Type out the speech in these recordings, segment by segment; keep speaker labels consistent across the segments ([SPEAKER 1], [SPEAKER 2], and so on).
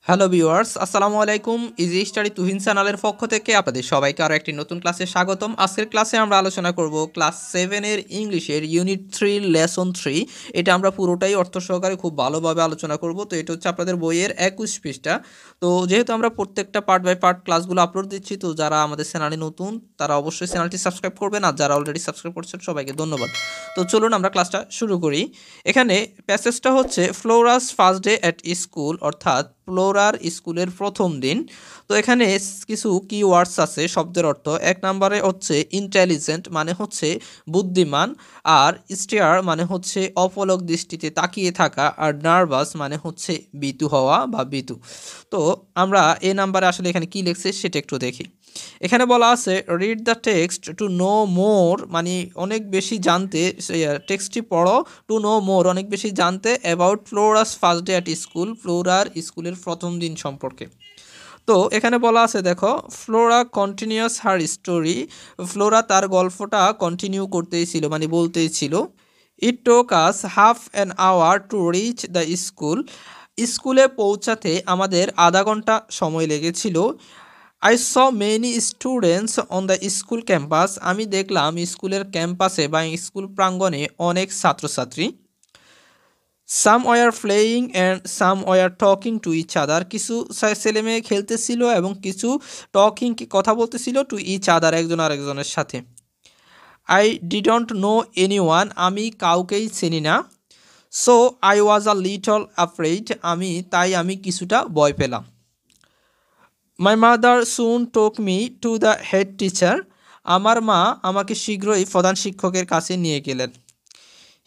[SPEAKER 1] Hello viewers, আসসালামু আলাইকুম। Easy study Tuhin চ্যানেলের পক্ষ থেকে আপনাদের সবাইকে আরও একটি নতুন ক্লাসে স্বাগতম। আজকের ক্লাসে আমরা আলোচনা করব ক্লাস 7-এর ইংলিশের ইউনিট 3 লেসন 3। এটা আমরা পুরোটাই অর্থ সহকারে খুব ভালোভাবে আলোচনা করব। তো এটা হচ্ছে আপনাদের বইয়ের 21 পৃষ্ঠা। তো যেহেতু আমরা প্রত্যেকটা পার্ট বাই পার্ট ক্লাসগুলো আপলোড দিচ্ছি, তো যারা আমাদের চ্যানেলে নতুন তারা অবশ্যই চ্যানেলটি সাবস্ক্রাইব করবেন, আর যারা অলরেডি সাবস্ক্রাইব করছেন সবাইকে ধন্যবাদ। তো চলুন আমরা ক্লাসটা শুরু করি। এখানে প্যাসেজটা হচ্ছে Flora's first day at school, অর্থাৎ ফ্লোরার স্কুলের প্রথম দিন। তো এখানে কিছু কিওয়ার্ডস আছে শব্দের অর্থ। এক নম্বরে হচ্ছে ইন্টেলিজেন্ট মানে হচ্ছে বুদ্ধিমান, আর স্টেয়ার মানে হচ্ছে অপলক দৃষ্টিতে তাকিয়ে থাকা, আর নার্ভাস মানে হচ্ছে ভীতু হওয়া বা ভীতু। তো আমরা এ নাম্বারে আসলে এখানে কি লিখছে সেটা একটু দেখি। এখানে বলা আছে read the text to know more, মানে অনেক বেশি জানতে, টেক্সটটি পড়ো, টু নো মোর অনেক বেশি জানতে, about Flora's first day at school, ফ্লোরার স্কুলের প্রথম দিন সম্পর্কে। তো এখানে বলা আছে দেখো, Flora continues her story, Flora তার গল্পটা কন্টিনিউ করতেই ছিল, মানে বলতেই ছিল। It took us half an hour to reach the school, স্কুলে পৌঁছাতে আমাদের আধা ঘন্টা সময় লেগেছিল। I saw many students on the school campus, আমি দেখলাম স্কুলের ক্যাম্পাসে বা স্কুল প্রাঙ্গণে অনেক ছাত্রছাত্রী। Some were playing and some were talking to each other, কিছু ছেলে মেয়ে খেলতেছিল এবং কিছু টকিং কথা বলতেছিল টু ইচ আদার, একজন আরেকজনের সাথে। I didn't know any one, আমি কাউকেই চিনি না। So I was a little afraid, আমি কিছুটা ভয় পেলাম। My mother soon took me to the head teacher, আমার মা আমাকে শীঘ্রই প্রধান শিক্ষকের কাছে নিয়ে গেলেন।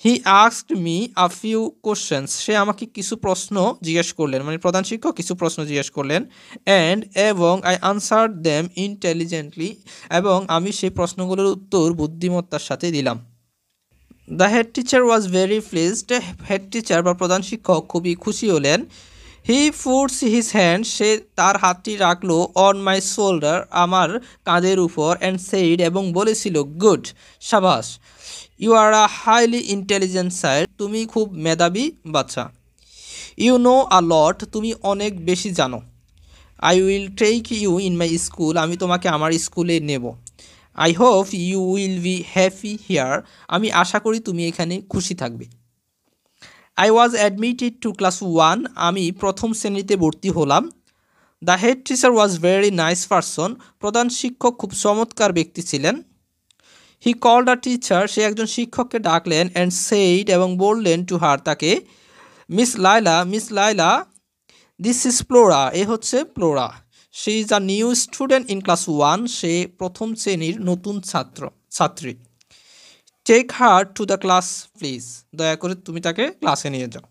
[SPEAKER 1] He asked me a few questions, সে আমাকে কিছু প্রশ্ন জিজ্ঞেস করলেন, মানে প্রধান শিক্ষক কিছু প্রশ্ন জিজ্ঞেস করলেন। এবং আই আনসার্ড দেম ইন্টেলিজেন্টলি, এবং আমি সেই প্রশ্নগুলোর উত্তর বুদ্ধিমত্তার সাথে দিলাম। The head teacher was very pleased, head teacher বা প্রধান শিক্ষক খুবই খুশি হলেন। হি পুটস হিজ হ্যান্ড, সে তার হাতটি রাখলো অন মাই শোল্ডার, আমার কাঁধের উপর, অ্যান্ড সেইড, এবং বলেছিল গুড, সাবাস। You are a highly intelligent child, তুমি খুব মেধাবী বাচ্চা। ইউ নো আ লট, তুমি অনেক বেশি জানো। I will take you in my school, আমি তোমাকে আমার স্কুলে নেব। I hope you will be happy here, আমি আশা করি তুমি এখানে খুশি থাকবে। I was admitted to class 1, আমি প্রথম শ্রেণীতে ভর্তি হলাম। The head teacher was very nice person, প্রধান শিক্ষক খুব চমৎকার ব্যক্তি ছিলেন। হি কল্ড আ টিচার, সে একজন শিক্ষককে ডাকলেন, অ্যান্ড সেইড, এবং বললেন টু হার, তাকে, Miss Laila, this is Flora, এ হচ্ছে ফ্লোরা। She is a new student in class 1, সে প্রথম শ্রেণীর নতুন ছাত্রী। Take her to the class please, দয়া করে তুমি তাকে ক্লাসে নিয়ে যাও।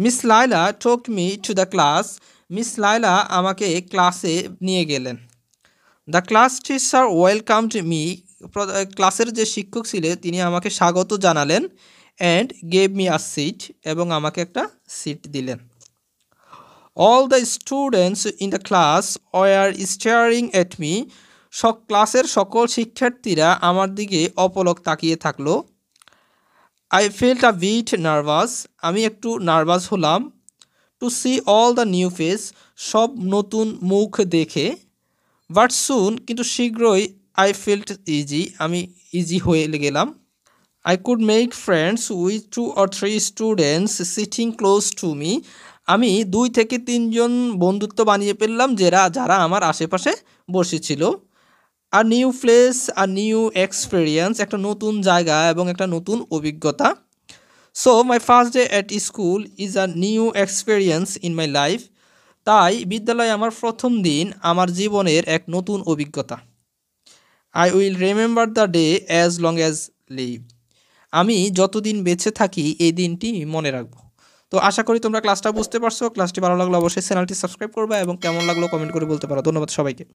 [SPEAKER 1] Miss Laila took me to the class, Miss Laila আমাকে ক্লাসে নিয়ে গেলেন। The class teacher welcomed me, ক্লাসের যে শিক্ষক ছিলেন তিনি আমাকে স্বাগত জানালেন। And gave me a seat, এবং আমাকে একটা সিট দিলেন। All the students in the class were staring at me, ক্লাসের সকল শিক্ষার্থীরা আমার দিকে অপলক তাকিয়ে থাকলো। I felt a bit nervous, আমি একটু নার্ভাস হলাম। To see all the new face, সব নতুন মুখ দেখে। বাট সুন, কিন্তু শীঘ্রই। আই ফেল্ট ইজি, আমি ইজি হয়ে গেলাম। I could make friends with 2 or 3 students sitting close to me, আমি 2 থেকে 3 জন বন্ধুত্ব বানিয়ে ফেললাম যারা আমার আশেপাশে বসেছিল। A new place, a new experience, একটা নতুন জায়গা এবং একটা নতুন অভিজ্ঞতা। So my first day at school is a new experience in my life, তাই বিদ্যালয়ে আমার প্রথম দিন আমার জীবনের এক নতুন অভিজ্ঞতা। I will remember the day as long as live, আমি যতদিন বেঁচে থাকি এই দিনটি মনে রাখবো। তো আশা করি তোমরা ক্লাসটা বুঝতে পারছো। ক্লাসটি ভালো লাগলো অবশ্যই চ্যানেলটি সাবস্ক্রাইব করবে, এবং কেমন লাগলো কমেন্ট করে বলতে পারো। ধন্যবাদ সবাইকে।